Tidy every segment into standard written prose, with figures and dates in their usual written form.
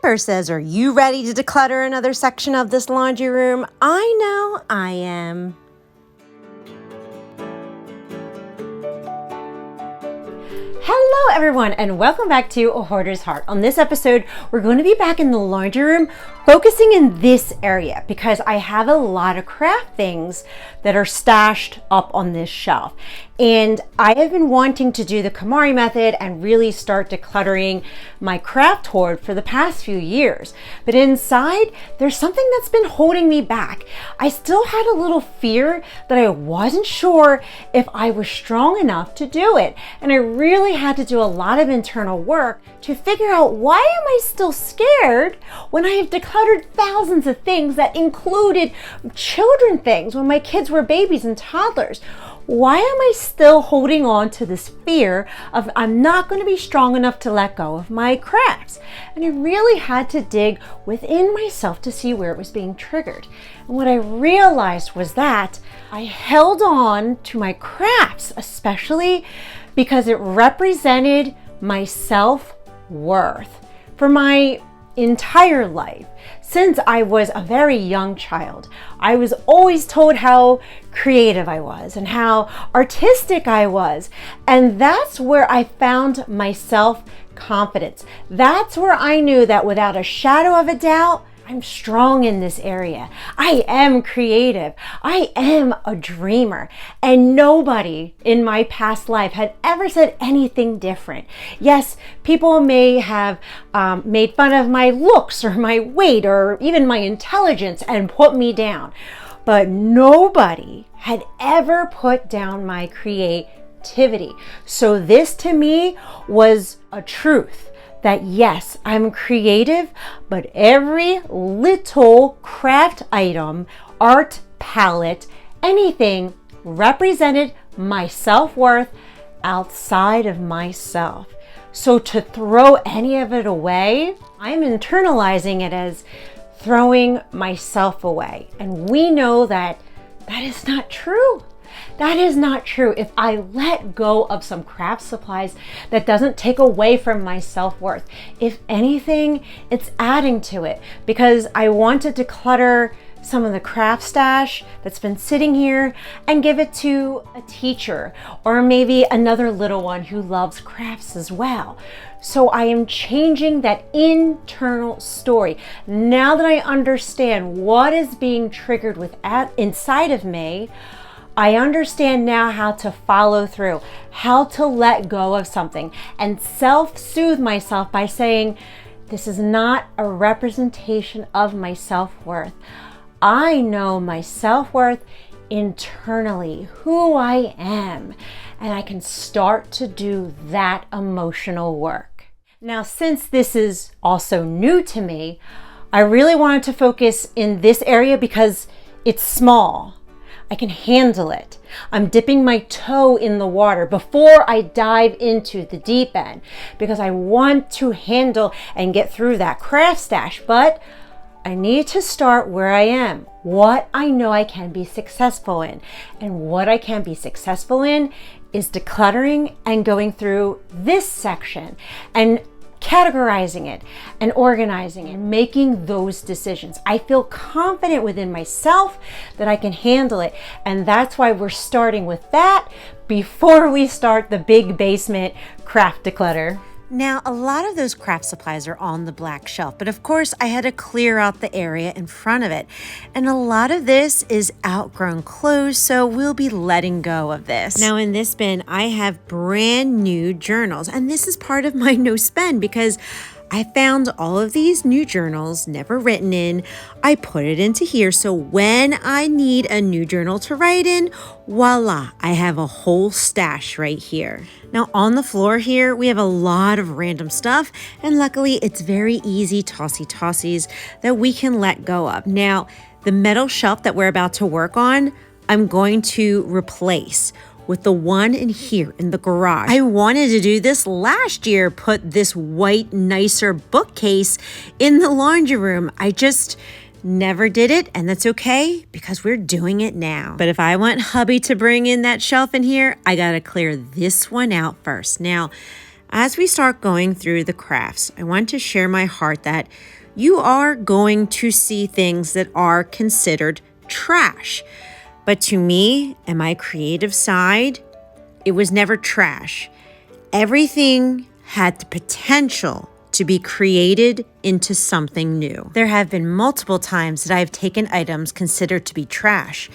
Pepper says, are you ready to declutter another section of this laundry room? I know I am. Hello everyone and welcome back to A Hoarder's Heart. On this episode, we're going to be back in the laundry room focusing in this area because I have a lot of craft things that are stashed up on this shelf. And I have been wanting to do the KonMari method and really start decluttering my craft hoard for the past few years. But inside, there's something that's been holding me back. I still had a little fear that I wasn't sure if I was strong enough to do it. And I really had to do a lot of internal work to figure out, why am I still scared when I have decluttered thousands of things that included children things when my kids were babies and toddlers? Why am I still holding on to this fear of I'm not going to be strong enough to let go of my crafts? And I really had to dig within myself to see where it was being triggered. And what I realized was that I held on to my crafts, especially because it represented my self-worth for my entire life. Since I was a very young child, I was always told how creative I was and how artistic I was. And that's where I found my self-confidence. That's where I knew that without a shadow of a doubt, I'm strong in this area. I am creative. I am a dreamer. And nobody in my past life had ever said anything different. Yes, people may have made fun of my looks or my weight or even my intelligence and put me down. But nobody had ever put down my creativity. So this to me was a truth. That yes, I'm creative, but every little craft item, art palette, anything represented my self-worth outside of myself. So to throw any of it away, I'm internalizing it as throwing myself away. And we know that that is not true. That is not true. If I let go of some craft supplies, that doesn't take away from my self-worth. If anything, it's adding to it, because I want to declutter some of the craft stash that's been sitting here and give it to a teacher or maybe another little one who loves crafts as well. So I am changing that internal story. Now that I understand what is being triggered inside of me, I understand now how to follow through, how to let go of something and self-soothe myself by saying, this is not a representation of my self-worth. I know my self-worth internally, who I am, and I can start to do that emotional work. Now, since this is also new to me, I really wanted to focus in this area because it's small. I can handle it. I'm dipping my toe in the water before I dive into the deep end because I want to handle and get through that craft stash, but I need to start where I am, what I know I can be successful in. And what I can be successful in is decluttering and going through this section and categorizing it and organizing and making those decisions. I feel confident within myself that I can handle it. And that's why we're starting with that before we start the big basement craft declutter. Now, a lot of those craft supplies are on the black shelf, but of course I had to clear out the area in front of it. And a lot of this is outgrown clothes, so we'll be letting go of this. Now in this bin, I have brand new journals, and this is part of my no spend because I found all of these new journals, never written in. I put it into here, so when I need a new journal to write in, voila, I have a whole stash right here. Now on the floor here, we have a lot of random stuff, and luckily it's very easy tossy-tossies that we can let go of. Now, the metal shelf that we're about to work on, I'm going to replace with the one in here in the garage. I wanted to do this last year, put this white, nicer bookcase in the laundry room. I just never did it, and that's okay because we're doing it now. But if I want hubby to bring in that shelf in here, I gotta clear this one out first. Now, as we start going through the crafts, I want to share my heart that you are going to see things that are considered trash. But to me and my creative side, it was never trash. Everything had the potential to be created into something new. There have been multiple times that I've taken items considered to be trash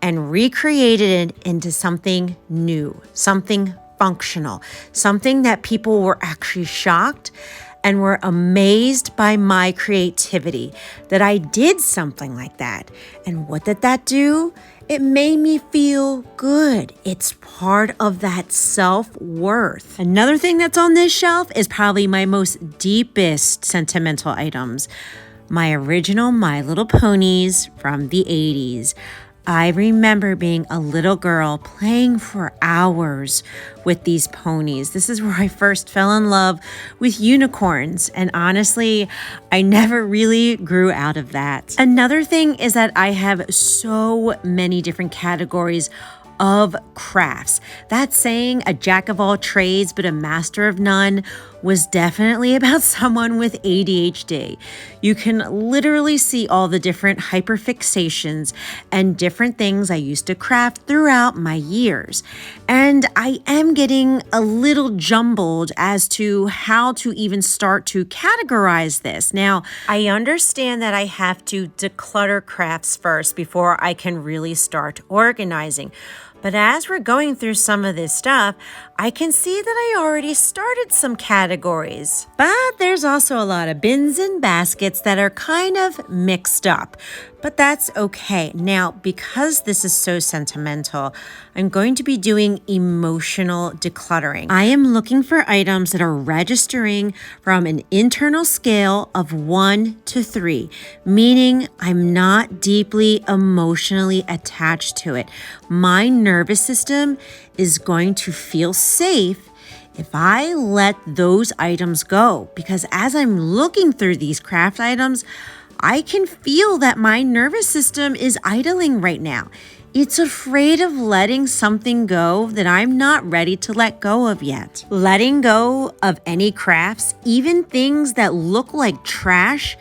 and recreated it into something new, something functional, something that people were actually shocked and were amazed by my creativity, that I did something like that. And what did that do? It made me feel good. It's part of that self-worth. Another thing that's on this shelf is probably my most deepest sentimental items. My original My Little Ponies from the 80s. I remember being a little girl playing for hours with these ponies. This is where I first fell in love with unicorns. And honestly, I never really grew out of that. Another thing is that I have so many different categories of crafts. That saying, a jack of all trades but a master of none, was definitely about someone with ADHD. You can literally see all the different hyperfixations and different things I used to craft throughout my years. And I am getting a little jumbled as to how to even start to categorize this. Now, I understand that I have to declutter crafts first before I can really start organizing. But as we're going through some of this stuff, I can see that I already started some categories. But there's also a lot of bins and baskets that are kind of mixed up. But that's okay. Now, because this is so sentimental, I'm going to be doing emotional decluttering. I am looking for items that are registering from an internal scale of 1 to 3, meaning I'm not deeply emotionally attached to it. My nervous system is going to feel safe if I let those items go, because as I'm looking through these craft items, I can feel that my nervous system is idling right now. It's afraid of letting something go that I'm not ready to let go of yet. Letting go of any crafts, even things that look like trash,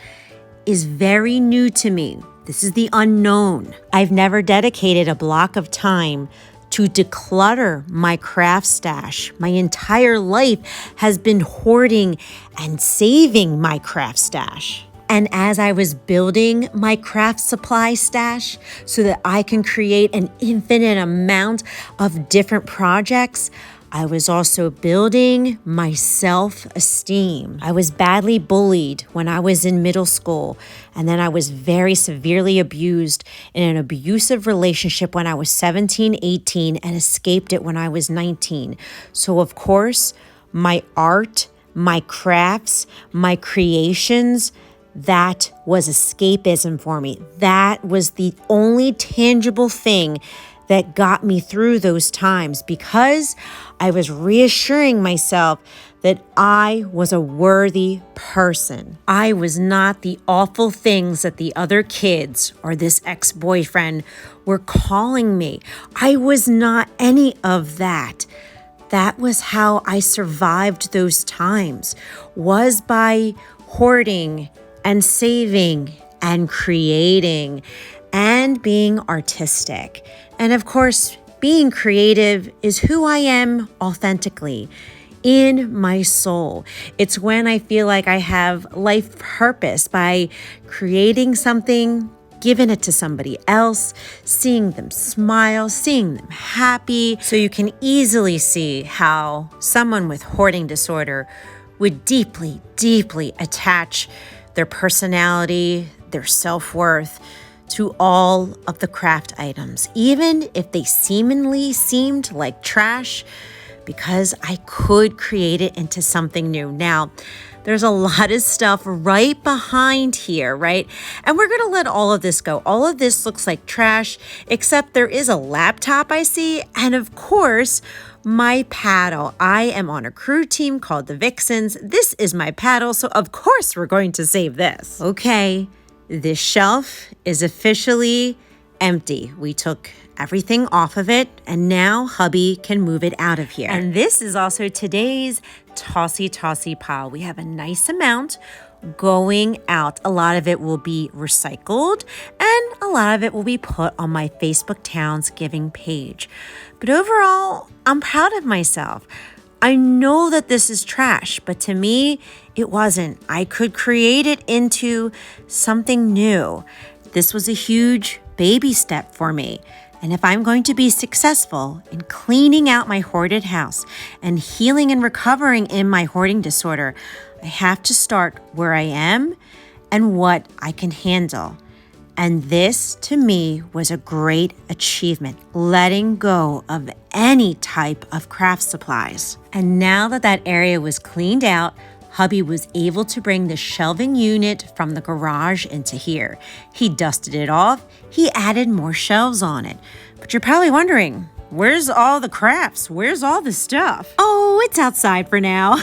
is very new to me. This is the unknown. I've never dedicated a block of time to declutter my craft stash. My entire life has been hoarding and saving my craft stash. And as I was building my craft supply stash so that I can create an infinite amount of different projects, I was also building my self-esteem. I was badly bullied when I was in middle school, and then I was very severely abused in an abusive relationship when I was 17, 18, and escaped it when I was 19. So of course, my art, my crafts, my creations, that was escapism for me. That was the only tangible thing that got me through those times, because I was reassuring myself that I was a worthy person. I was not the awful things that the other kids or this ex-boyfriend were calling me. I was not any of that. That was how I survived those times, was by hoarding and saving and creating and being artistic. And of course, being creative is who I am authentically, in my soul. It's when I feel like I have life purpose by creating something, giving it to somebody else, seeing them smile, seeing them happy. So you can easily see how someone with hoarding disorder would deeply, deeply attach their personality, their self-worth to all of the craft items, even if they seemingly seemed like trash, because I could create it into something new. Now, there's a lot of stuff right behind here, right? And we're gonna let all of this go. All of this looks like trash, except there is a laptop I see, and of course, my paddle. I am on a crew team called the Vixens. This is my paddle, so of course we're going to save this. Okay, this shelf is officially empty. We took everything off of it, and now hubby can move it out of here. And this is also today's tossy pile. We have a nice amount going out. A lot of it will be recycled and a lot of it will be put on my Facebook Towns Giving page. But overall, I'm proud of myself. I know that this is trash, but to me, it wasn't. I could create it into something new. This was a huge baby step for me. And if I'm going to be successful in cleaning out my hoarded house and healing and recovering in my hoarding disorder, I have to start where I am and what I can handle. And this, to me, was a great achievement, letting go of any type of craft supplies. And now that that area was cleaned out, hubby was able to bring the shelving unit from the garage into here. He dusted it off. He added more shelves on it. But you're probably wondering, where's all the crafts? Where's all the stuff? Oh, it's outside for now.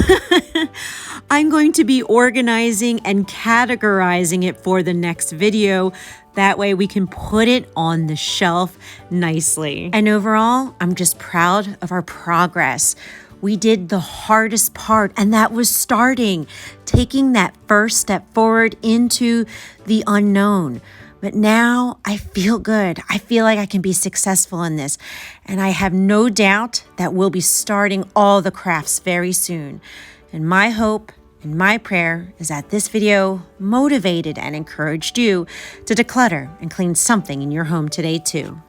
I'm going to be organizing and categorizing it for the next video. That way we can put it on the shelf nicely. And overall, I'm just proud of our progress. We did the hardest part, and that was starting, taking that first step forward into the unknown. But now I feel good. I feel like I can be successful in this. And I have no doubt that we'll be starting all the crafts very soon. And my hope and my prayer is that this video motivated and encouraged you to declutter and clean something in your home today too.